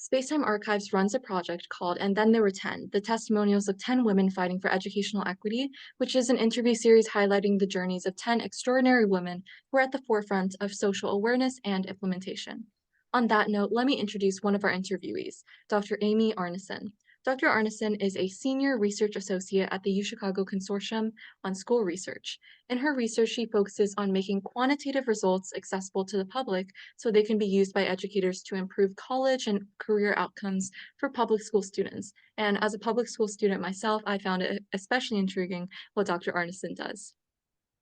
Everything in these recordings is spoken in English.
Spacetime Archives runs a project called And Then There Were 10, the testimonials of 10 women fighting for educational equity, which is an interview series highlighting the journeys of 10 extraordinary women who are at the forefront of social awareness and implementation. On that note, let me introduce one of our interviewees, Dr. Amy Arneson. Dr. Arneson is a senior research associate at the UChicago Consortium on School Research. In her research, she focuses on making quantitative results accessible to the public so they can be used by educators to improve college and career outcomes for public school students. And as a public school student myself, I found it especially intriguing what Dr. Arneson does.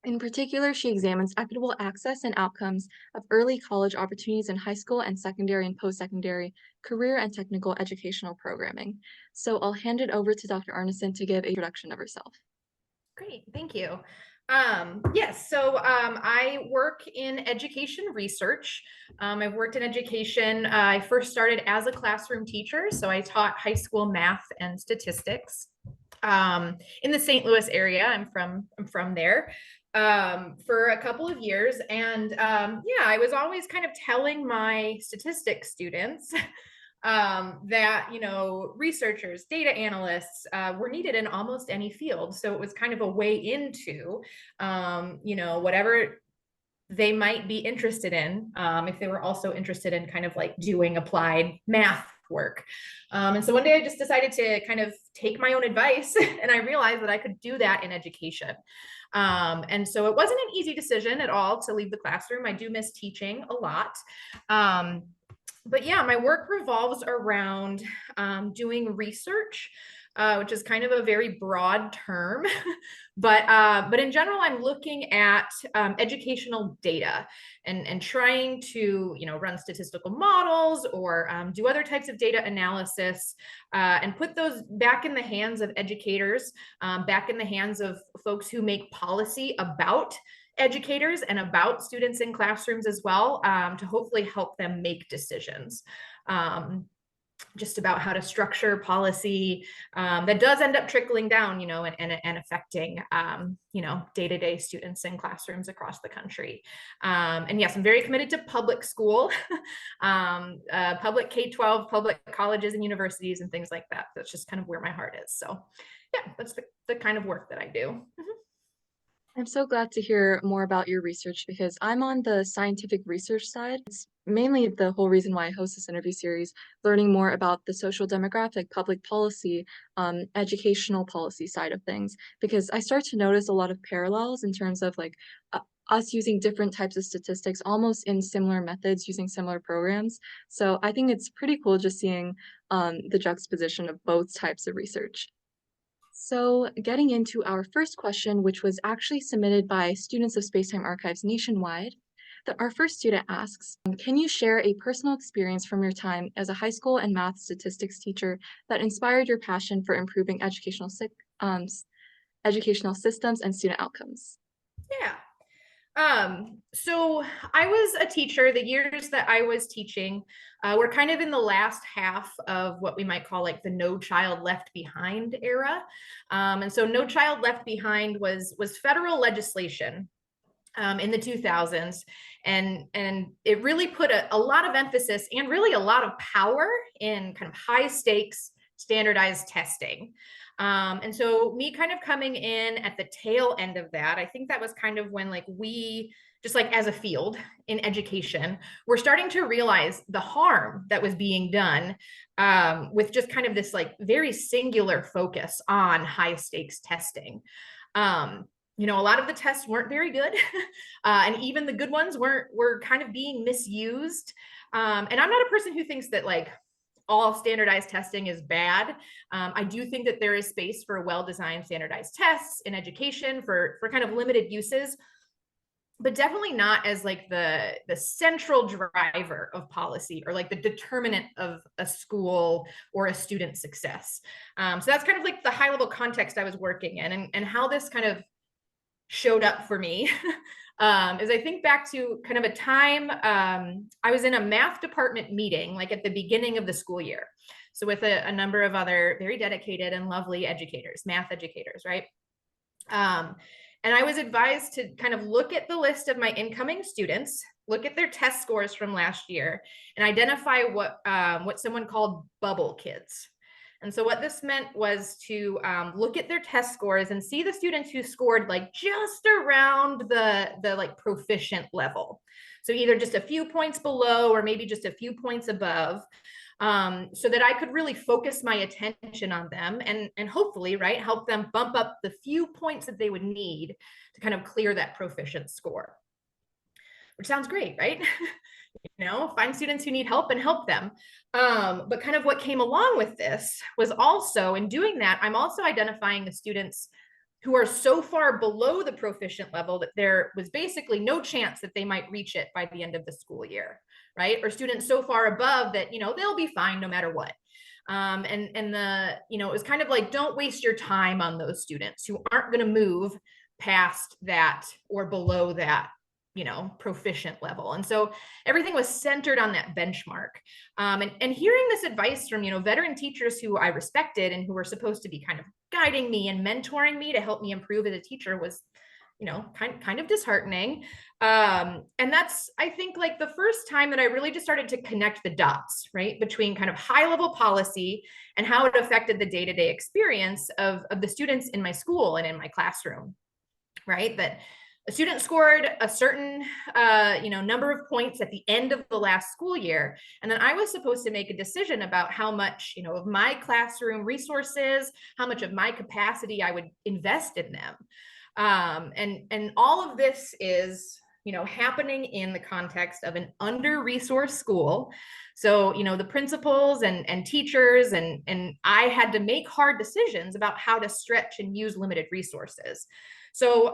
In particular, she examines equitable access and outcomes of early college opportunities in high school and secondary and post-secondary career and technical educational programming. So I'll hand it over to Dr. Arneson to give a introduction of herself. Great, thank you. Yes, I work in education research. I've worked in education. I first started as a classroom teacher, so I taught high school math and statistics in the St. Louis area. I'm from there for a couple of years, and yeah, I was always kind of telling my statistics students that researchers, data analysts were needed in almost any field. So it was kind of a way into whatever they might be interested in, if they were also interested in kind of like doing applied math work. And so one day I just decided to kind of take my own advice and I realized that I could do that in education. And so it wasn't an easy decision at all to leave the classroom. I do miss teaching a lot. But yeah, my work revolves around doing research, which is kind of a very broad term. But in general, I'm looking at educational data and trying to run statistical models or do other types of data analysis and put those back in the hands of educators, back in the hands of folks who make policy about educators and about students in classrooms as well, to hopefully help them make decisions just about how to structure policy that does end up trickling down, and affecting, day-to-day students in classrooms across the country. And yes, I'm very committed to public school, public K-12, public colleges and universities and things like that. That's just kind of where my heart is. So yeah, that's the kind of work that I do. Mm-hmm. I'm so glad to hear more about your research because I'm on the scientific research side. It's mainly the whole reason why I host this interview series, learning more about the social demographic, public policy, educational policy side of things, because I start to notice a lot of parallels in terms of us using different types of statistics almost in similar methods using similar programs. So I think it's pretty cool just seeing the juxtaposition of both types of research. So getting into our first question, which was actually submitted by students of Spacetime Archives nationwide, our first student asks, can you share a personal experience from your time as a high school and math statistics teacher that inspired your passion for improving educational systems and student outcomes? Yeah. So I was a teacher. The years that I was teaching were kind of in the last half of what we might call like the No Child Left Behind era. And so No Child Left Behind was federal legislation in the 2000s. And it really put a lot of emphasis and really a lot of power in kind of high stakes standardized testing. And so me kind of coming in at the tail end of that, I think that was kind of when we just as a field in education, we're starting to realize the harm that was being done with just kind of this very singular focus on high stakes testing. A lot of the tests weren't very good, and even the good ones were kind of being misused. And I'm not a person who thinks that all standardized testing is bad. I do think that there is space for well-designed standardized tests in education for kind of limited uses, but definitely not as the central driver of policy or the determinant of a school or a student's success. So that's kind of the high level context I was working in, and how this kind of showed up for me is I think back to kind of a time I was in a math department meeting at the beginning of the school year. So with a number of other very dedicated and lovely educators, math educators, right? And I was advised to kind of look at the list of my incoming students look at their test scores from last year, and identify what someone called bubble kids. And so what this meant was to look at their test scores and see the students who scored like just around the like proficient level. So either just a few points below or maybe just a few points above, so that I could really focus my attention on them and hopefully, right, help them bump up the few points that they would need to kind of clear that proficient score. Which sounds great, right? Find students who need help and help them. But kind of what came along with this was also, in doing that, I'm also identifying the students who are so far below the proficient level that there was basically no chance that they might reach it by the end of the school year, right? Or students so far above that, they'll be fine no matter what. It was kind of like, don't waste your time on those students who aren't going to move past that or below that proficient level. And so everything was centered on that benchmark. And hearing this advice from, veteran teachers who I respected and who were supposed to be kind of guiding me and mentoring me to help me improve as a teacher was, kind of disheartening. And that's, I think, like the first time that I really just started to connect the dots, right, between kind of high level policy and how it affected the day-to-day experience of the students in my school and in my classroom, right? That a student scored a certain number of points at the end of the last school year, and then I was supposed to make a decision about how much of my classroom resources, how much of my capacity I would invest in them. And all of this is happening in the context of an under-resourced school. So the principals and teachers and I had to make hard decisions about how to stretch and use limited resources. So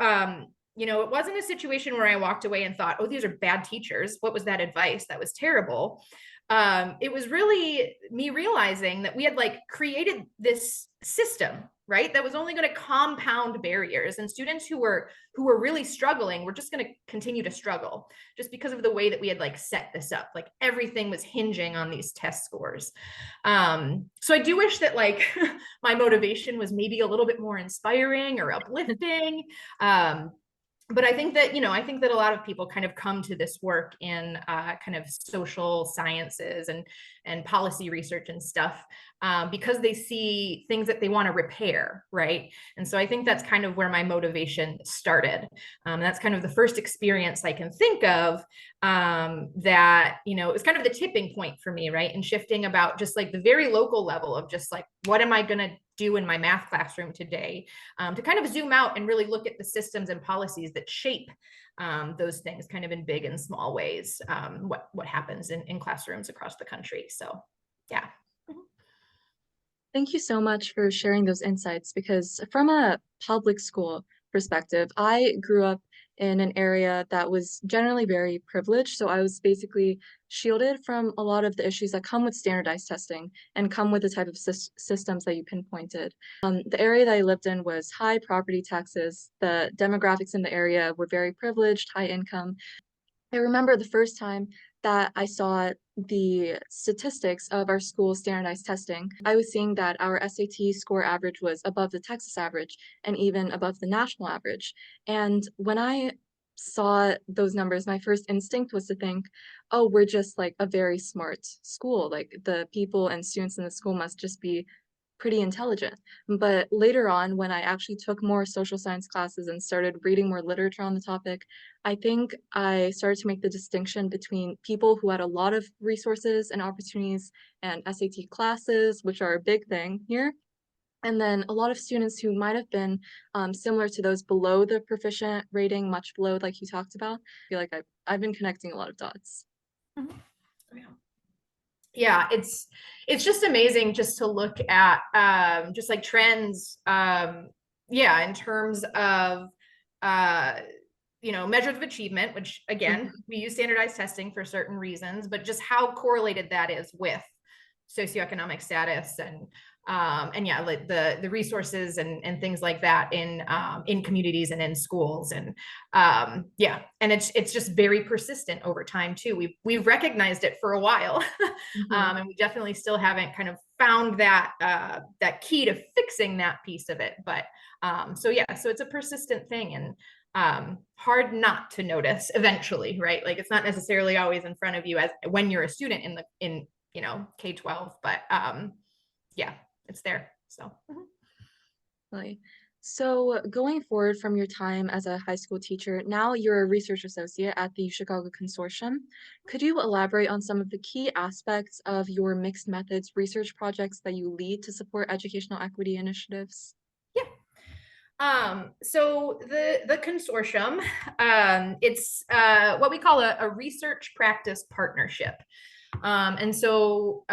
it wasn't a situation where I walked away and thought, oh, these are bad teachers. What was that advice? That was terrible. It was really me realizing that we had like created this system, right, that was only going to compound barriers, and students who were really struggling were just going to continue to struggle just because of the way that we had like set this up. Like everything was hinging on these test scores. So I do wish that like my motivation was maybe a little bit more inspiring or uplifting. But I think that, a lot of people kind of come to this work in kind of social sciences and policy research and stuff because they see things that they want to repair, right? And so I think that's kind of where my motivation started. That's kind of the first experience I can think of that, it was kind of the tipping point for me, right? And shifting about just like the very local level of just like, what am I going to do in my math classroom today, to kind of zoom out and really look at the systems and policies that shape those things kind of in big and small ways, what happens in classrooms across the country. So, yeah. Thank you so much for sharing those insights, because from a public school perspective, I grew up in an area that was generally very privileged. So I was basically shielded from a lot of the issues that come with standardized testing and come with the type of systems that you pinpointed. The area that I lived in was high property taxes. The demographics in the area were very privileged, high income. I remember the first time that I saw the statistics of our school's standardized testing. I was seeing that our SAT score average was above the Texas average and even above the national average. And when I saw those numbers, my first instinct was to think, oh, we're just like a very smart school. Like the people and students in the school must just be pretty intelligent. But later on, when I actually took more social science classes and started reading more literature on the topic, I think I started to make the distinction between people who had a lot of resources and opportunities and SAT classes, which are a big thing here, and then a lot of students who might have been similar to those below the proficient rating, much below, like you talked about. I feel like I've been connecting a lot of dots. Mhm. Yeah, it's just amazing just to look at just like trends, in terms of measures of achievement, which again, we use standardized testing for certain reasons, but just how correlated that is with socioeconomic status and yeah, like the resources and things like that in communities and in schools. And and it's just very persistent over time too. We've recognized it for a while. And we definitely still haven't kind of found that that key to fixing that piece of it. But so it's a persistent thing. And hard not to notice eventually, right? Like it's not necessarily always in front of you as when you're a student in K-12, but yeah, it's there. So Really. So, going forward from your time as a high school teacher, now you're a research associate at the UChicago Consortium. Could you elaborate on some of the key aspects of your mixed methods research projects that you lead to support educational equity initiatives? yeah. So the consortium, it's what we call a research practice partnership. And so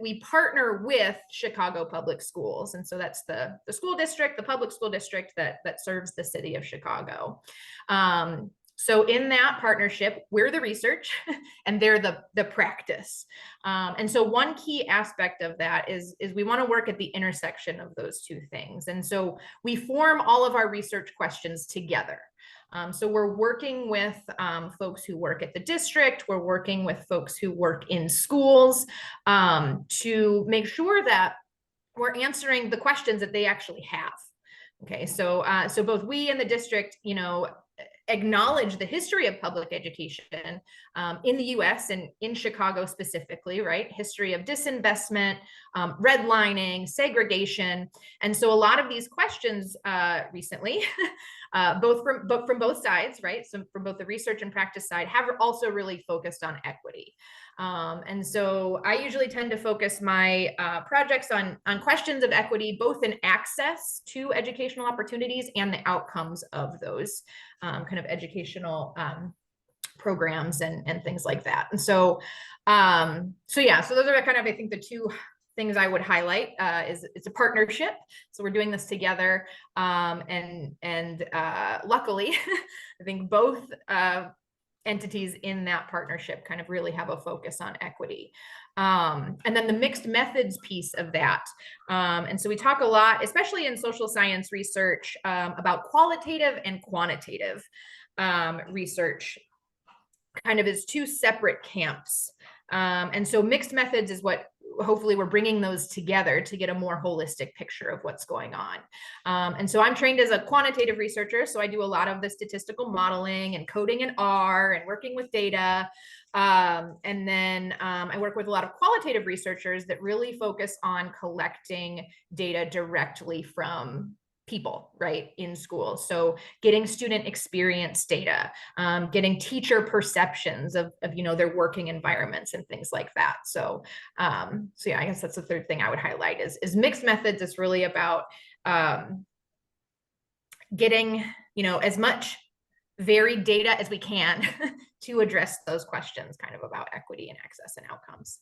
we partner with Chicago Public Schools. And so that's the school district, the public school district that serves the city of Chicago. So in that partnership, we're the research and they're the practice. And so one key aspect of that is we want to work at the intersection of those two things. And so we form all of our research questions together. So we're working with folks who work at the district. We're working with folks who work in schools to make sure that we're answering the questions that they actually have. Okay, so both we and the district, acknowledge the history of public education in the US and in Chicago specifically, right? History of disinvestment, redlining, segregation. And so a lot of these questions recently, from both sides, right? So from both the research and practice side, have also really focused on equity. And so I usually tend to focus my projects on questions of equity, both in access to educational opportunities and the outcomes of those kind of educational programs and things like that. And so, so those are kind of, I think, the two things I would highlight is it's a partnership. So we're doing this together. And luckily, I think both entities in that partnership kind of really have a focus on equity. And then the mixed methods piece of that. And so we talk a lot, especially in social science research, about qualitative and quantitative research kind of as two separate camps. And so mixed methods is what hopefully we're bringing those together to get a more holistic picture of what's going on. And so I'm trained as a quantitative researcher. So I do a lot of the statistical modeling and coding in R and working with data. And then I work with a lot of qualitative researchers that really focus on collecting data directly from people, right, in school. So getting student experience data, getting teacher perceptions of their working environments and things like that. So yeah, I guess that's the third thing I would highlight is mixed methods is really about getting as much varied data as we can to address those questions kind of about equity and access and outcomes.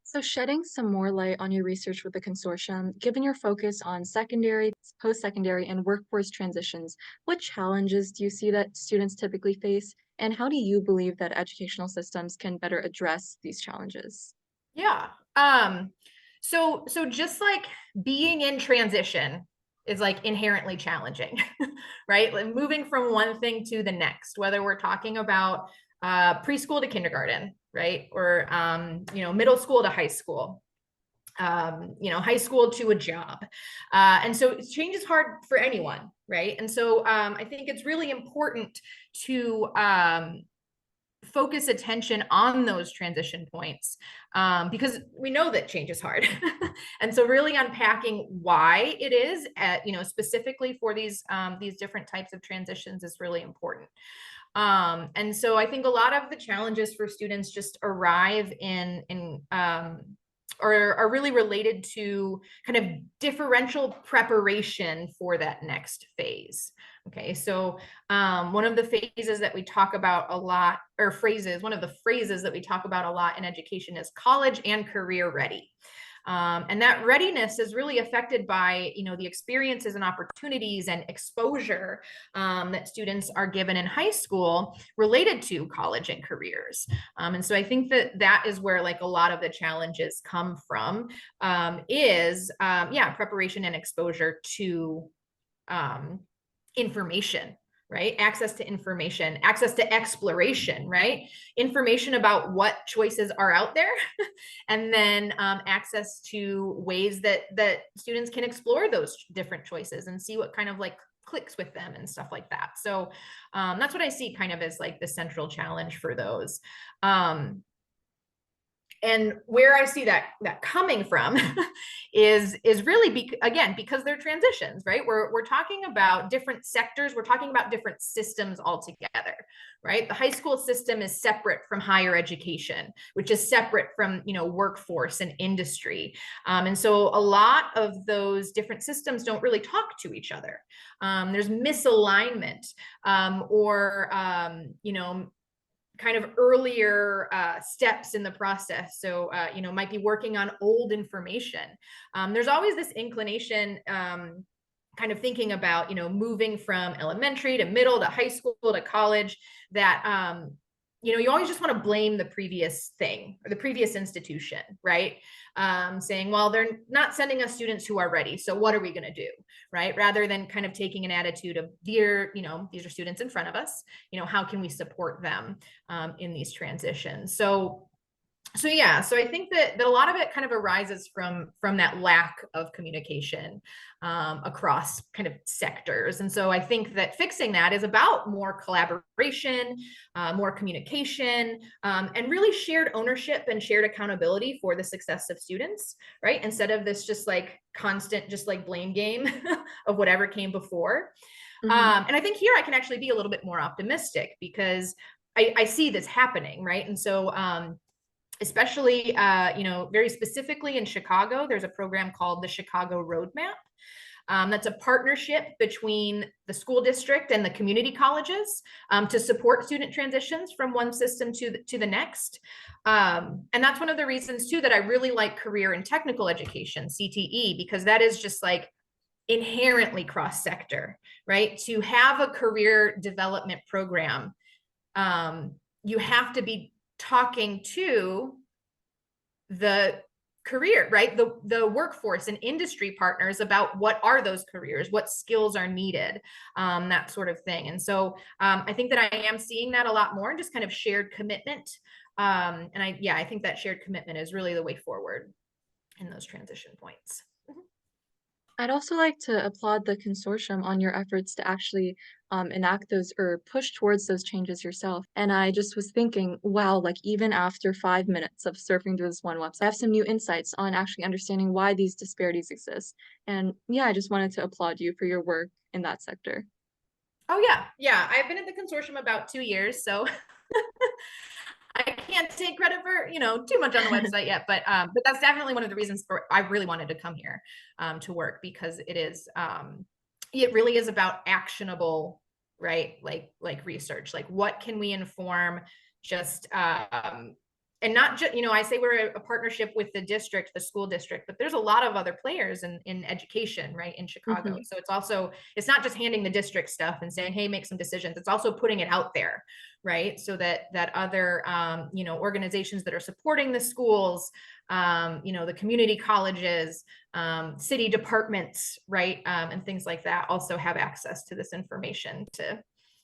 So, shedding some more light on your research with the consortium, given your focus on secondary, post-secondary, and workforce transitions, what challenges do you see that students typically face, and how do you believe that educational systems can better address these challenges? Yeah. So just like being in transition is like inherently challenging, right? Like moving from one thing to the next, whether we're talking about preschool to kindergarten, right? Or middle school to high school, high school to a job. And so change is hard for anyone, right? And so I think it's really important to focus attention on those transition points because we know that change is hard. And so really unpacking why it is specifically for these different types of transitions is really important. And so I think a lot of the challenges for students just arrive or are really related to kind of differential preparation for that next phase. Okay, so one of the phases that we talk about a lot, or phrases, one of the phrases that we talk about a lot in education is college and career ready. And that readiness is really affected by, the experiences and opportunities and exposure that students are given in high school related to college and careers. And so I think that is where like a lot of the challenges come from is preparation and exposure to information, right? Access to information, access to exploration, right? Information about what choices are out there, and then access to ways that students can explore those different choices and see what kind of like clicks with them and stuff like that. So that's what I see kind of as like the central challenge for those. And where I see that coming from is really again, because they're transitions, right? We're talking about different sectors, we're talking about different systems altogether, right? The high school system is separate from higher education, which is separate from, you know, workforce and industry. And so a lot of those different systems don't really talk to each other. There's misalignment, you know, kind of earlier steps in the process. So, you know, might be working on old information. There's always this inclination, kind of thinking about, you know, moving from elementary to middle to high school to college, that, you know, you always just want to blame the previous thing or the previous institution, right? Saying, well, they're not sending us students who are ready, so what are we going to do, right? Rather than kind of taking an attitude of, you know, these are students in front of us, you know, how can we support them in these transitions? So yeah, so I think that a lot of it kind of arises from that lack of communication across kind of sectors. And so I think that fixing that is about more collaboration, more communication, and really shared ownership and shared accountability for the success of students, right? Instead of this just like constant, just like blame game of whatever came before. And I think here I can actually be a little bit more optimistic because I see this happening, right? And so especially, you know, very specifically in Chicago, there's a program called the Chicago Roadmap. That's a partnership between the school district and the community colleges to support student transitions from one system to the next. And that's one of the reasons too that I really like career and technical education, CTE, because that is just like inherently cross-sector, right? To have a career development program, you have to be talking to the career, right? The workforce and industry partners about what are those careers, what skills are needed, that sort of thing. And so I think that I am seeing that a lot more, just kind of shared commitment. And I think that shared commitment is really the way forward in those transition points. I'd also like to applaud the consortium on your efforts to actually enact those or push towards those changes yourself. And I just was thinking, wow, like even after 5 minutes of surfing through this one website, I have some new insights on actually understanding why these disparities exist. And yeah, I just wanted to applaud you for your work in that sector. Oh yeah. I've been at the consortium about 2 years, so I can't take credit for, you know, too much on the website yet, but that's definitely one of the reasons for I really wanted to come here to work, because it really is about actionable, right? Like research, like what can we inform, just and not just, you know, I say we're a partnership with the district, the school district, but there's a lot of other players in education, right, in Chicago. Mhm. So it's not just handing the district stuff and saying, hey, make some decisions. It's also putting it out there, right? So that other, you know, organizations that are supporting the schools, you know, the community colleges, city departments, right, and things like that also have access to this information to,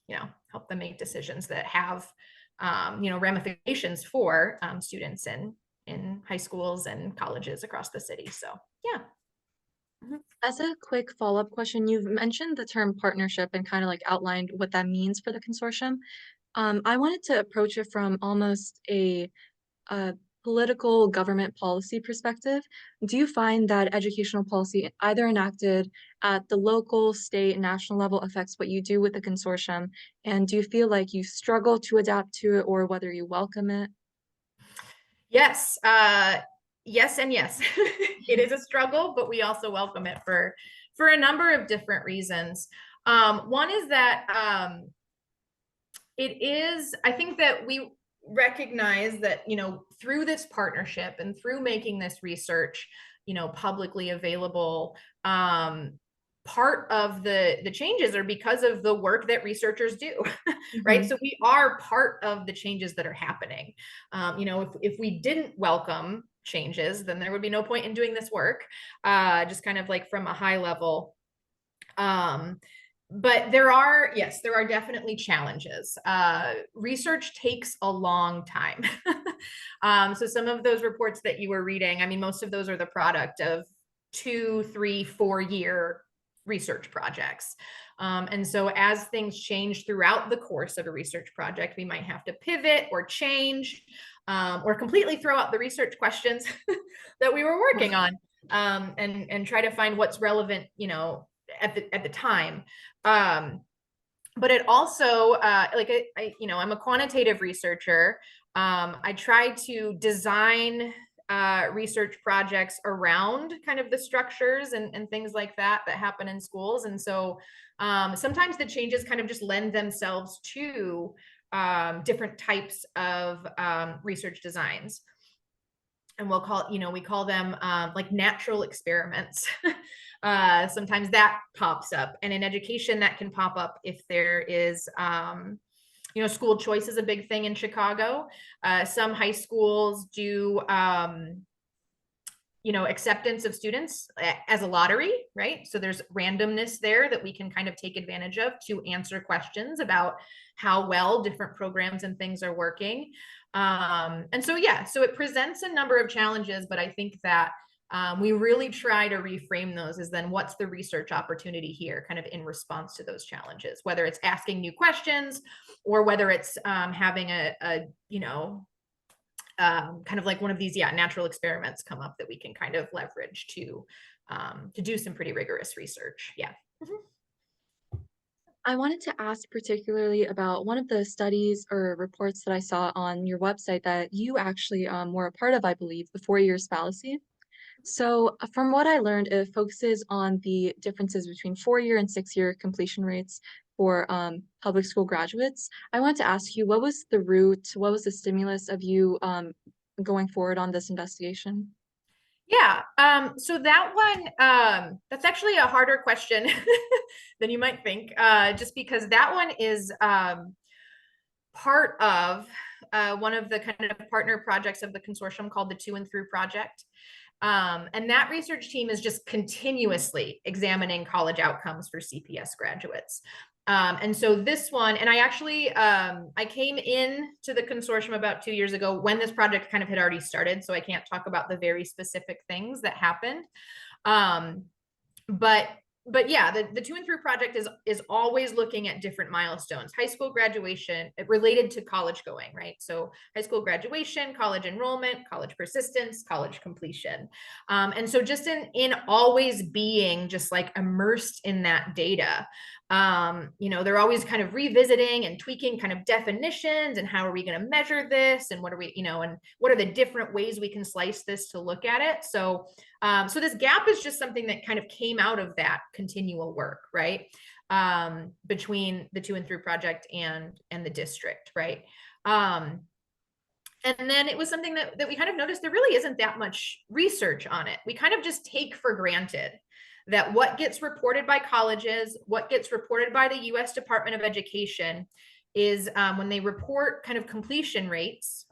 you know, help them make decisions that have, you know, ramifications for students in high schools and colleges across the city. So yeah. Mhm. As a quick follow-up question, you've mentioned the term partnership and kind of like outlined what that means for the consortium. I wanted to approach it from almost a political government policy perspective. Do you find that educational policy, either enacted at the local, state, national level, affects what you do with the consortium? And do you feel like you struggle to adapt to it or whether you welcome it? Yes, yes, and yes. It is a struggle, but we also welcome it for a number of different reasons. One is that it is, I think that we recognize that, you know, through this partnership and through making this research, you know, publicly available, part of the changes are because of the work that researchers do, right? Mhm. So we are part of the changes that are happening. You know, if we didn't welcome changes, then there would be no point in doing this work, just kind of like from a high level. But yes, there are definitely challenges. Research takes a long time. So some of those reports that you were reading, I mean, most of those are the product of 2, 3, 4 year research projects. And so as things change throughout the course of a research project, we might have to pivot or change, or completely throw out the research questions that we were working on, and try to find what's relevant, you know, at the time. But it also, like you know, I'm a quantitative researcher. I try to design research projects around kind of the structures and things like that happen in schools. And so sometimes the changes kind of just lend themselves to different types of research designs. And we'll call, you know, we call them like natural experiments. Sometimes that pops up. And in education, that can pop up if there is, you know, school choice is a big thing in Chicago. Some high schools do, you know, acceptance of students as a lottery, right? So there's randomness there that we can kind of take advantage of to answer questions about how well different programs and things are working. And so, yeah, so it presents a number of challenges, but I think that we really try to reframe those as then what's the research opportunity here kind of in response to those challenges, whether it's asking new questions or whether it's having a you know, kind of like one of these, yeah, natural experiments come up that we can kind of leverage to do some pretty rigorous research. Yeah. Mm-hmm. I wanted to ask particularly about one of the studies or reports that I saw on your website that you actually were a part of, I believe, the 4 years fallacy. So, from what I learned, it focuses on the differences between 4 year and 6 year completion rates for public school graduates. I wanted to ask you, what was the root, what was the stimulus of you going forward on this investigation? Yeah. So that one, that's actually a harder question than you might think, just because that one is part of one of the kind of partner projects of the consortium called the To and Through Project. And that research team is just continuously examining college outcomes for CPS graduates. And so this one, and I actually, I came in to the consortium about 2 years ago when this project kind of had already started. So I can't talk about the very specific things that happened. Um, but yeah, the To and Through project is always looking at different milestones, high school graduation related to college going, right? So high school graduation, college enrollment, college persistence, college completion. And so just in always being just like immersed in that data, you know, they're always kind of revisiting and tweaking kind of definitions and how are we going to measure this and what are we, you know, and what are the different ways we can slice this to look at it. So so this gap is just something that kind of came out of that continual work, right? Between the To and Through project and the district, right? And then it was something that we kind of noticed there really isn't that much research on it. We kind of just take for granted that what gets reported by colleges, what gets reported by the US Department of Education is when they report kind of completion rates,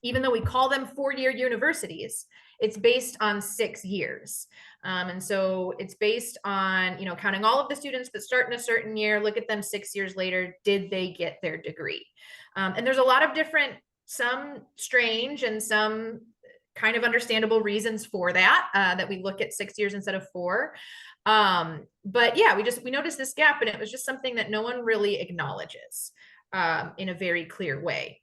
even though we call them 4-year universities, it's based on 6 years. And so it's based on, you know, counting all of the students that start in a certain year, look at them 6 years later, did they get their degree? And there's a lot of different, some strange and some kind of understandable reasons for that, that we look at 6 years instead of 4. But yeah, we noticed this gap and it was just something that no one really acknowledges in a very clear way.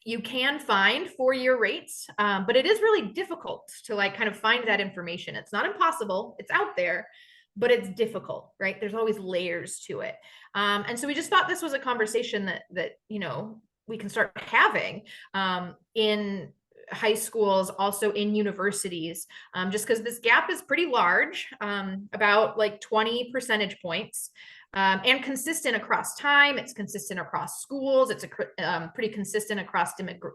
You can find 4-year rates, but it is really difficult to like kind of find that information. It's not impossible, it's out there, but it's difficult, right? There's always layers to it. And so we just thought this was a conversation that you know, we can start having in high schools, also in universities, just because this gap is pretty large, about like 20 percentage points. And consistent across time. It's consistent across schools. It's pretty consistent across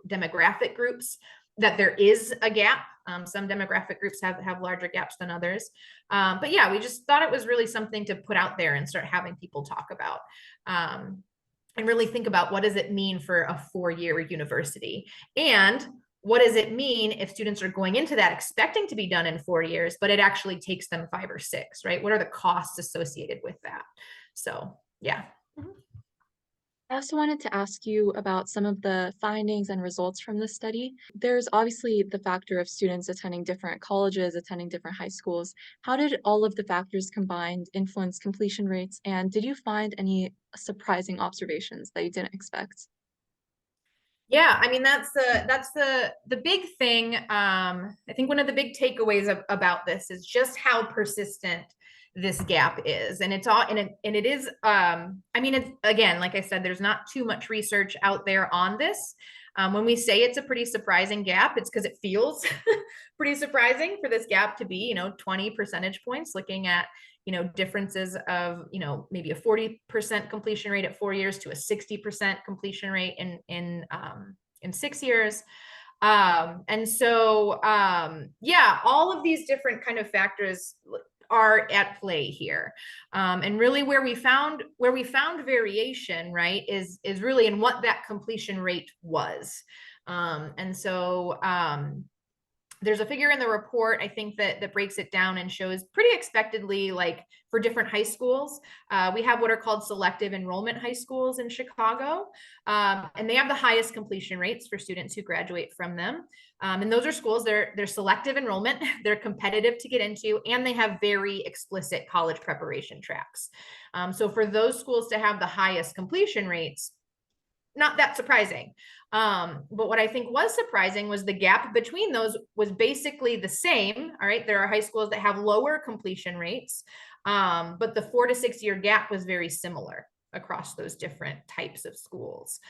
demographic groups that there is a gap. Some demographic groups have larger gaps than others. But yeah, we just thought it was really something to put out there and start having people talk about. And really think about what does it mean for a 4-year university? And what does it mean if students are going into that expecting to be done in 4 years, but it actually takes them 5 or 6, right? What are the costs associated with that? So, yeah. I also wanted to ask you about some of the findings and results from this study. There's obviously the factor of students attending different colleges, attending different high schools. How did all of the factors combined influence completion rates? And did you find any surprising observations that you didn't expect? Yeah, I mean that's the big thing. I think one of the big takeaways about this is just how persistent this gap is, and it's all and it is. I mean, it's again, like I said, there's not too much research out there on this. When we say it's a pretty surprising gap, it's because it feels pretty surprising for this gap to be, 20 percentage points, looking at differences of maybe a 40% completion rate at 4 years to a 60% completion rate in 6 years. And so yeah, all of these different kind of factors are at play here. And really where we found variation, right, is really in what that completion rate was. And so there's a figure in the report, I think, that breaks it down and shows pretty expectedly, like for different high schools. We have what are called selective enrollment high schools in Chicago, and they have the highest completion rates for students who graduate from them. And those are schools, they're selective enrollment, they're competitive to get into, and they have very explicit college preparation tracks. So for those schools to have the highest completion rates, not that surprising. But what I think was surprising was the gap between those was basically the same. All right, there are high schools that have lower completion rates, but the 4 to 6 year gap was very similar across those different types of schools.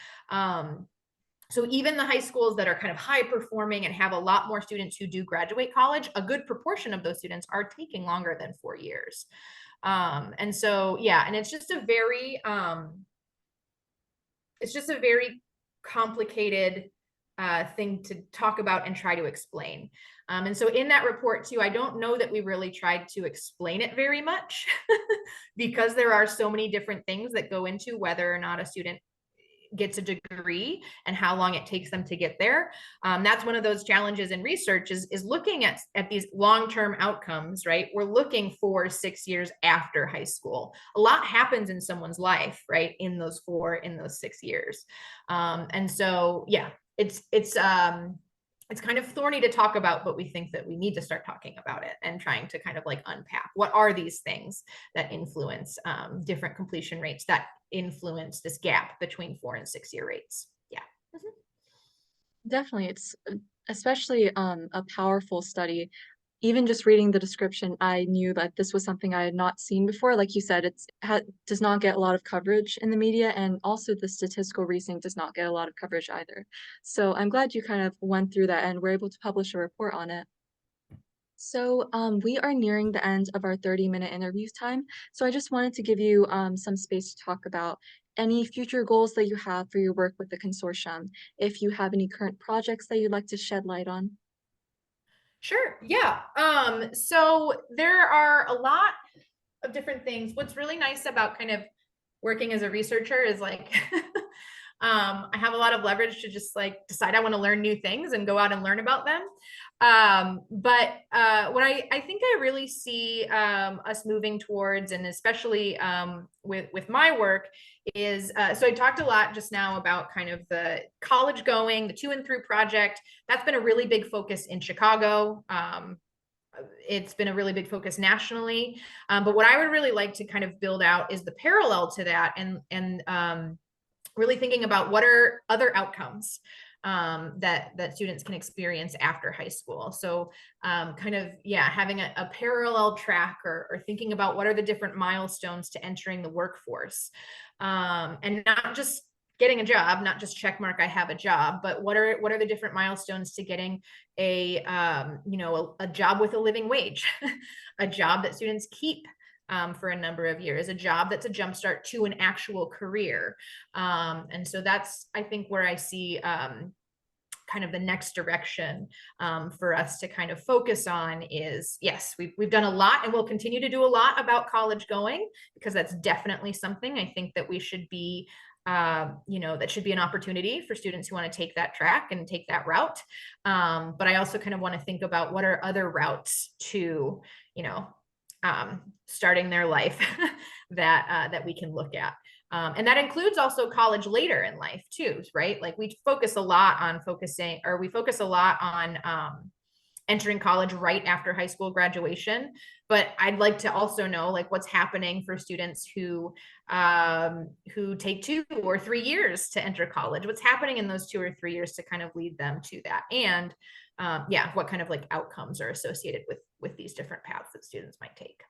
So even the high schools that are kind of high performing and have a lot more students who do graduate college, a good proportion of those students are taking longer than 4 years. And so, yeah, and it's just a very complicated thing to talk about and try to explain. And so in that report too, I don't know that we really tried to explain it very much because there are so many different things that go into whether or not a student gets a degree and how long it takes them to get there. That's one of those challenges in research is looking at these long-term outcomes, right? We're looking for 6 years after high school. A lot happens in someone's life, right? In those 6 years. And so, yeah, it's kind of thorny to talk about, but we think that we need to start talking about it and trying to kind of like unpack what are these things that influence different completion rates that influence this gap between 4 and 6 year rates. Yeah. Mhm. Definitely, it's especially a powerful study. Even just reading the description, I knew that this was something I had not seen before. Like you said, does not get a lot of coverage in the media, and also the statistical reasoning does not get a lot of coverage either. So I'm glad you kind of went through that and were able to publish a report on it. So we are nearing the end of our 30-minute interview time. So I just wanted to give you some space to talk about any future goals that you have for your work with the consortium, if you have any current projects that you'd like to shed light on. Sure. Yeah. So there are a lot of different things. What's really nice about kind of working as a researcher is like I have a lot of leverage to just like decide I want to learn new things and go out and learn about them. But what I think I really see us moving towards, and especially with my work, is so I talked a lot just now about kind of the college going, the to and through project. That's been a really big focus in Chicago. It's been a really big focus nationally. But what I would really like to kind of build out is the parallel to that, and really thinking about what are other outcomes that students can experience after high school. So kind of, yeah, having a parallel track, or thinking about what are the different milestones to entering the workforce, and not just getting a job, not just check mark I have a job, but what are the different milestones to getting a job with a living wage, a job that students keep for a number of years, a job that's a jumpstart to an actual career. And so that's, I think, where I see kind of the next direction for us to kind of focus on is, yes, we've done a lot and we'll continue to do a lot about college going, because that's definitely something I think that we should be that should be an opportunity for students who want to take that track and take that route. But I also kind of want to think about what are other routes to, starting their life that we can look at. And that includes also college later in life too, right? Like we focus a lot on entering college right after high school graduation. But I'd like to also know like what's happening for students who take 2 or 3 years to enter college. What's happening in those 2 or 3 years to kind of lead them to that, and yeah, what kind of like outcomes are associated with these different paths that students might take.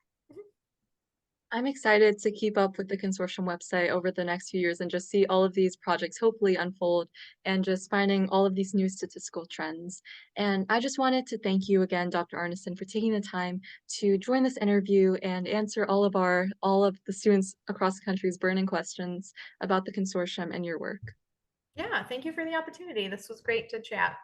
I'm excited to keep up with the consortium website over the next few years and just see all of these projects hopefully unfold and just finding all of these new statistical trends. And I just wanted to thank you again, Dr. Arneson, for taking the time to join this interview and answer all of the students across the country's burning questions about the consortium and your work. Yeah, thank you for the opportunity. This was great to chat.